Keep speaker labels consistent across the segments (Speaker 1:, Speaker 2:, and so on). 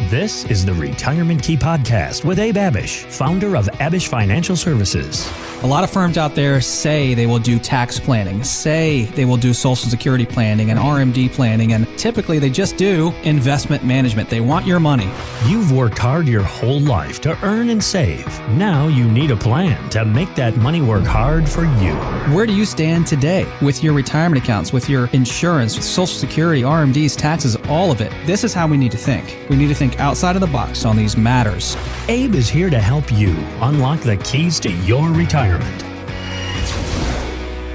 Speaker 1: This is the Retirement Key Podcast with Abe Abish, founder of Abish Financial Services.
Speaker 2: A lot of firms out there say they will do tax planning, say they will do Social Security planning and RMD planning, and typically they just do investment management. They want your money.
Speaker 1: You've worked hard your whole life to earn and save. Now you need a plan to make that money work hard for you.
Speaker 2: Where do you stand today with your retirement accounts, with your insurance, with Social Security, RMDs, taxes, all of it? This is how we need to think. We need to think outside of the box on these matters.
Speaker 1: Abe is here to help you unlock the keys to your retirement.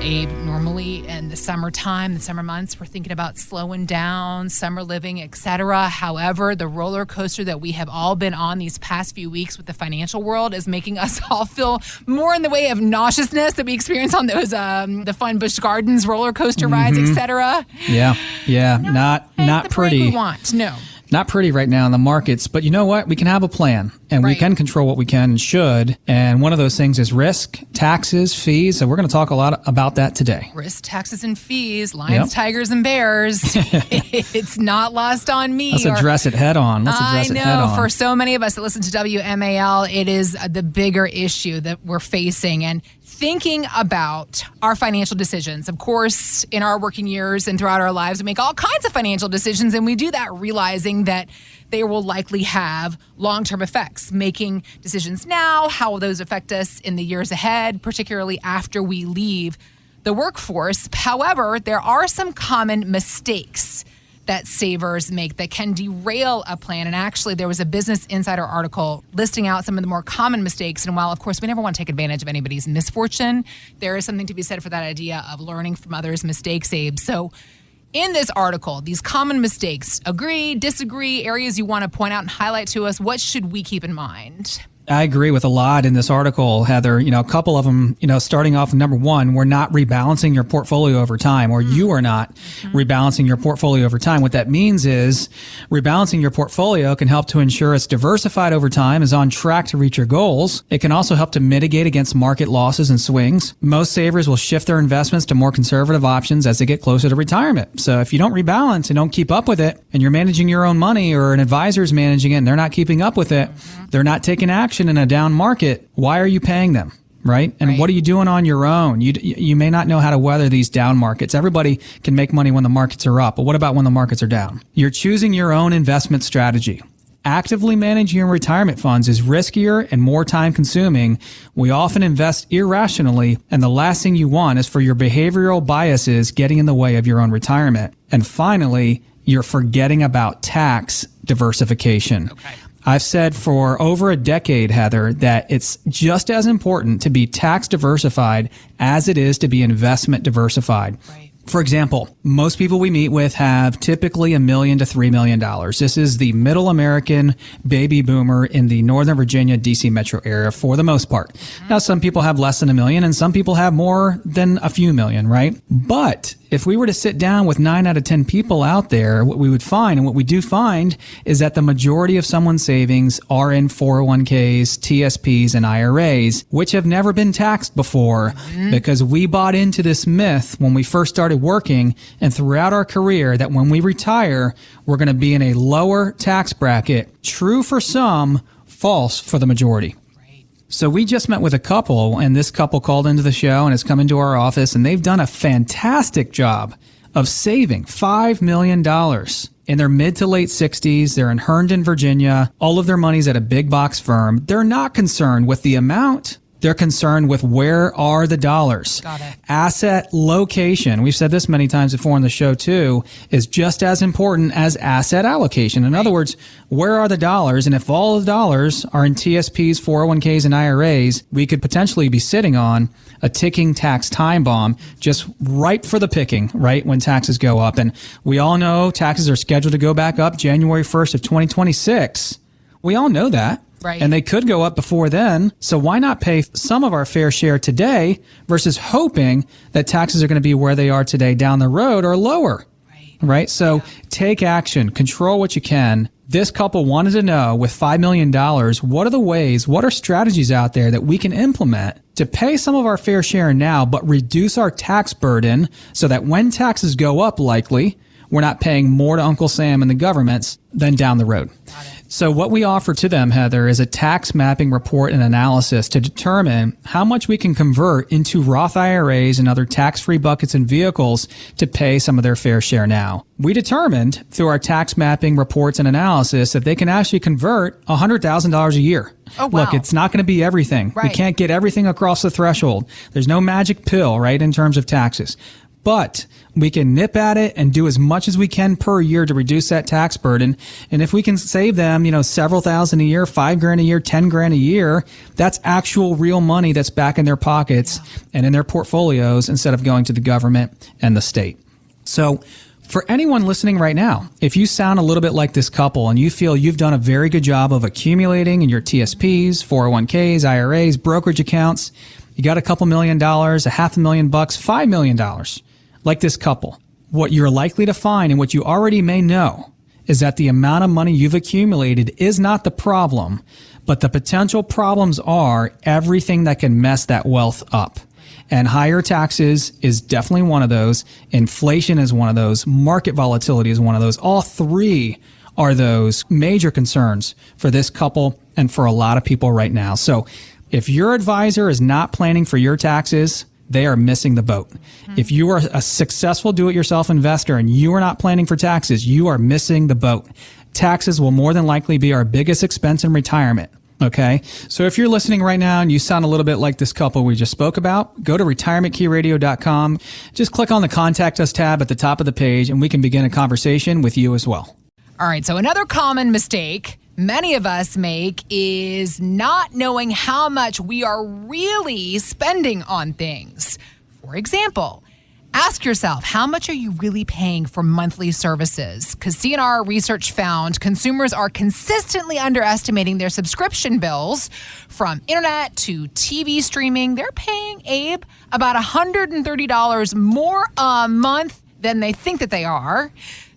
Speaker 3: Abe, normally in the summertime, the summer months, we're thinking about slowing down, summer living, etc. However, the roller coaster that we have all been on these past few weeks with the financial world is making us all feel more in the way of nauseousness that we experience on those the fun Busch Gardens roller coaster rides, etc.
Speaker 2: Yeah, not pretty.
Speaker 3: We want
Speaker 2: Not pretty right now in the markets, but you know what? We can have a plan, and we can control what we can and should. And one of those things is risk, taxes, fees. So we're going to talk a lot about that today.
Speaker 3: Risk, taxes, and fees, lions, tigers, and bears. It's not lost on me.
Speaker 2: Let's address it head on.
Speaker 3: I know. For so many of us that listen to WMAL, it is the bigger issue that we're facing. And thinking about our financial decisions. Of course, in our working years and throughout our lives, we make all kinds of financial decisions, and we do that realizing that they will likely have long-term effects. Making decisions now, how will those affect us in the years ahead, particularly after we leave the workforce? However, there are some common mistakes that savers make that can derail a plan. And actually, there was a Business Insider article listing out some of the more common mistakes. And while, of course, we never want to take advantage of anybody's misfortune, there is something to be said for that idea of learning from others' mistakes, Abe. So in this article, these common mistakes, agree, disagree, areas you want to point out and highlight to us, what should we keep in mind?
Speaker 2: I agree with a lot in this article, Heather. A couple of them, starting off, number one, we're not rebalancing your portfolio over time, or you are not rebalancing your portfolio over time. What that means is rebalancing your portfolio can help to ensure it's diversified over time, is on track to reach your goals. It can also help to mitigate against market losses and swings. Most savers will shift their investments to more conservative options as they get closer to retirement. So if you don't rebalance and don't keep up with it, and you're managing your own money, or an advisor's managing it and they're not keeping up with it, they're not taking action in a down market, why are you paying them, right? And what are you doing on your own? You may not know how to weather these down markets. Everybody can make money when the markets are up, but what about when the markets are down? You're choosing your own investment strategy. Actively managing your retirement funds is riskier and more time consuming. We often invest irrationally, and the last thing you want is for your behavioral biases getting in the way of your own retirement. And finally, you're forgetting about tax diversification. Okay. I've said for over a decade, Heather, that it's just as important to be tax diversified as it is to be investment diversified. Right. For example, most people we meet with have typically $1 million to $3 million. This is the middle American baby boomer in the Northern Virginia, DC metro area for the most part. Now, some people have less than $1 million and some people have more than a few million, right? But if we were to sit down with 9 out of 10 people out there, what we would find, and what we do find, is that the majority of someone's savings are in 401ks, TSPs, and IRAs, which have never been taxed before because we bought into this myth when we first started working and throughout our career that when we retire, we're going to be in a lower tax bracket. True for some, false for the majority. So we just met with a couple, and this couple called into the show and has come into our office, and they've done a fantastic job of saving $5 million in their mid to late 60s. They're in Herndon, Virginia. All of their money's at a big box firm. They're not concerned with the amount. They're concerned with where are the dollars.
Speaker 3: Got it.
Speaker 2: Asset location, we've said this many times before on the show too, is just as important as asset allocation. In other words, where are the dollars? And if all the dollars are in TSPs, 401ks, and IRAs, we could potentially be sitting on a ticking tax time bomb just ripe for the picking, right, when taxes go up. And we all know taxes are scheduled to go back up January 1st of 2026. We all know that.
Speaker 3: Right.
Speaker 2: And they could go up before then. So why not pay some of our fair share today versus hoping that taxes are going to be where they are today down the road or lower? Right? So take action, control what you can. This couple wanted to know, with $5 million, what are the ways, what are strategies out there that we can implement to pay some of our fair share now, but reduce our tax burden so that when taxes go up, likely, we're not paying more to Uncle Sam and the governments than down the road. So what we offer to them, Heather, is a tax mapping report and analysis to determine how much we can convert into Roth IRAs and other tax-free buckets and vehicles to pay some of their fair share now. We determined through our tax mapping reports and analysis that they can actually convert $100,000 a year.
Speaker 3: Oh, wow.
Speaker 2: Look, it's not going to be everything.
Speaker 3: Right.
Speaker 2: We can't get everything across the threshold. There's no magic pill, right, in terms of taxes. But we can nip at it and do as much as we can per year to reduce that tax burden. And if we can save them, several thousand a year, $5,000 a year, $10,000 a year, that's actual real money that's back in their pockets and in their portfolios instead of going to the government and the state. So for anyone listening right now, if you sound a little bit like this couple and you feel you've done a very good job of accumulating in your TSPs, 401ks, IRAs, brokerage accounts, you got a couple $1 million, $500,000, $5 million. Like this couple, what you're likely to find and what you already may know is that the amount of money you've accumulated is not the problem, but the potential problems are everything that can mess that wealth up. And higher taxes is definitely one of those. Inflation is one of those. Market volatility is one of those. All three are those major concerns for this couple and for a lot of people right now. So if your advisor is not planning for your taxes, they are missing the boat. If you are a successful do-it-yourself investor and you are not planning for taxes, you are missing the boat. Taxes will more than likely be our biggest expense in retirement. Okay. So if you're listening right now and you sound a little bit like this couple we just spoke about, go to retirementkeyradio.com. Just click on the Contact Us tab at the top of the page and we can begin a conversation with you as well.
Speaker 3: All right. So another common mistake many of us make is not knowing how much we are really spending on things. For example, ask yourself, how much are you really paying for monthly services? Because CNR research found consumers are consistently underestimating their subscription bills from internet to TV streaming. They're paying, Abe, about $130 more a month than they think that they are.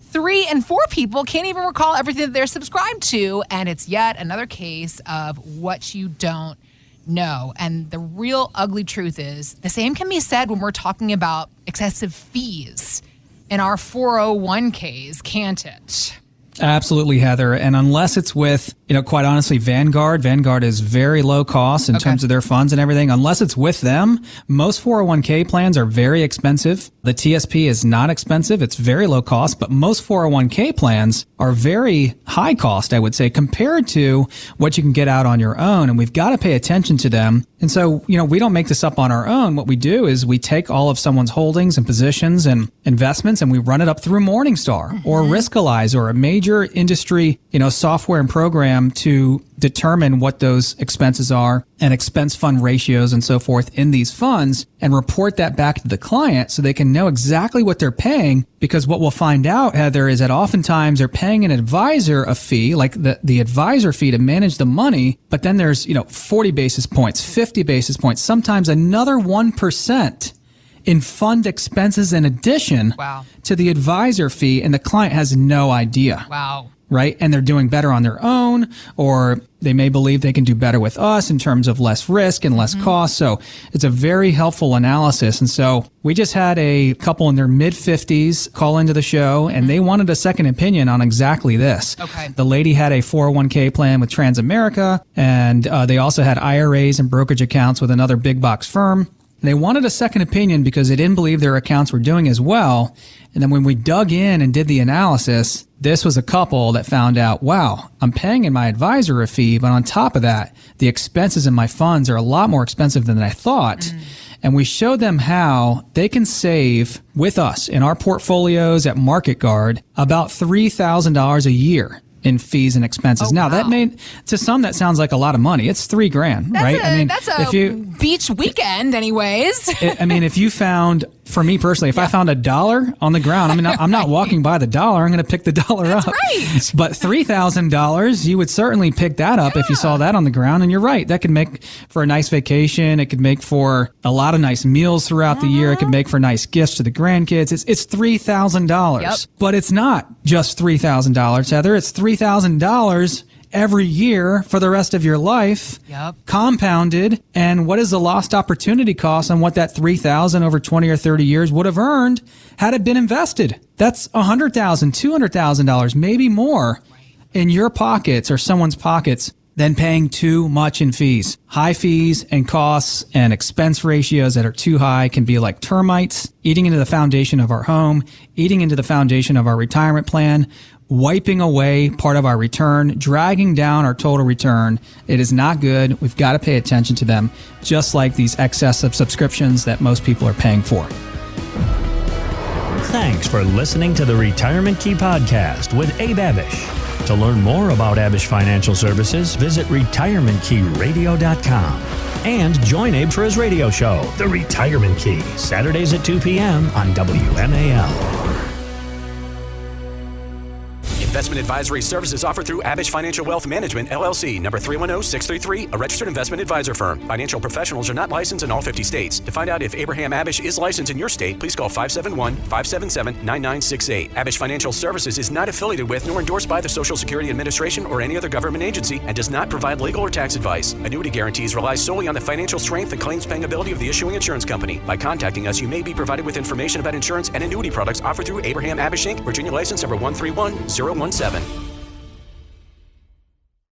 Speaker 3: 3 in 4 people can't even recall everything that they're subscribed to, and it's yet another case of what you don't know. And the real ugly truth is the same can be said when we're talking about excessive fees in our 401ks, can't it?
Speaker 2: Absolutely, Heather. And unless it's with, quite honestly, Vanguard is very low cost in terms of their funds and everything. Unless it's with them, most 401k plans are very expensive. The TSP is not expensive. It's very low cost, but most 401k plans are very high cost, I would say, compared to what you can get out on your own. And we've got to pay attention to them. And so, we don't make this up on our own. What we do is we take all of someone's holdings and positions and investments and we run it up through Morningstar or Riskalyze or a major industry, software and program to determine what those expenses are and expense fund ratios and so forth in these funds and report that back to the client so they can know exactly what they're paying. Because what we'll find out, Heather, is that oftentimes they're paying an advisor a fee, like the advisor fee to manage the money, but then there's, 40 basis points, 50 basis points, sometimes another 1% in fund expenses in addition to the advisor fee, and the client has no idea.
Speaker 3: Wow.
Speaker 2: Right? And they're doing better on their own, or they may believe they can do better with us in terms of less risk and less cost. So it's a very helpful analysis. And so we just had a couple in their mid-50s call into the show, and they wanted a second opinion on exactly this.
Speaker 3: Okay.
Speaker 2: The lady had a 401k plan with Transamerica, and they also had IRAs and brokerage accounts with another big box firm. They wanted a second opinion because they didn't believe their accounts were doing as well. And then when we dug in and did the analysis, this was a couple that found out, wow, I'm paying in my advisor a fee, but on top of that, the expenses in my funds are a lot more expensive than I thought. And we showed them how they can save with us in our portfolios at Market Guard about $3,000 a year in fees and expenses. Now, that may, to some, that sounds like a lot of money. It's $3,000, right?
Speaker 3: That's a beach weekend anyways.
Speaker 2: If you found, for me personally, if I found $1 on the ground, I'm not walking by the dollar. I'm going to pick the dollar up.
Speaker 3: Right.
Speaker 2: But $3,000, you would certainly pick that up if you saw that on the ground. And you're right. That could make for a nice vacation. It could make for a lot of nice meals throughout the year. It could make for nice gifts to the grandkids. It's $3,000.
Speaker 3: Yep.
Speaker 2: But it's not just $3,000, Heather. It's $3,000 every year for the rest of your life, compounded. And what is the lost opportunity cost on what that $3,000 over 20 or 30 years would have earned had it been invested? That's $100,000, $200,000, maybe more. in your pockets or someone's pockets than paying too much in fees. High fees and costs and expense ratios that are too high can be like termites eating into the foundation of our home, eating into the foundation of our retirement plan, wiping away part of our return, dragging down our total return. It is not good. We've got to pay attention to them, just like these excessive subscriptions that most people are paying for.
Speaker 1: Thanks for listening to the Retirement Key Podcast with Abe Abish. To learn more about Abish Financial Services, visit retirementkeyradio.com and join Abe for his radio show, The Retirement Key, Saturdays at 2 p.m. on WMAL.
Speaker 4: Investment advisory services offered through Abish Financial Wealth Management, LLC, number 310633, a registered investment advisor firm. Financial professionals are not licensed in all 50 states. To find out if Abraham Abish is licensed in your state, please call 571-577-9968. Abish Financial Services is not affiliated with nor endorsed by the Social Security Administration or any other government agency and does not provide legal or tax advice. Annuity guarantees rely solely on the financial strength and claims paying ability of the issuing insurance company. By contacting us, you may be provided with information about insurance and annuity products offered through Abraham Abish Inc., Virginia license number 131017.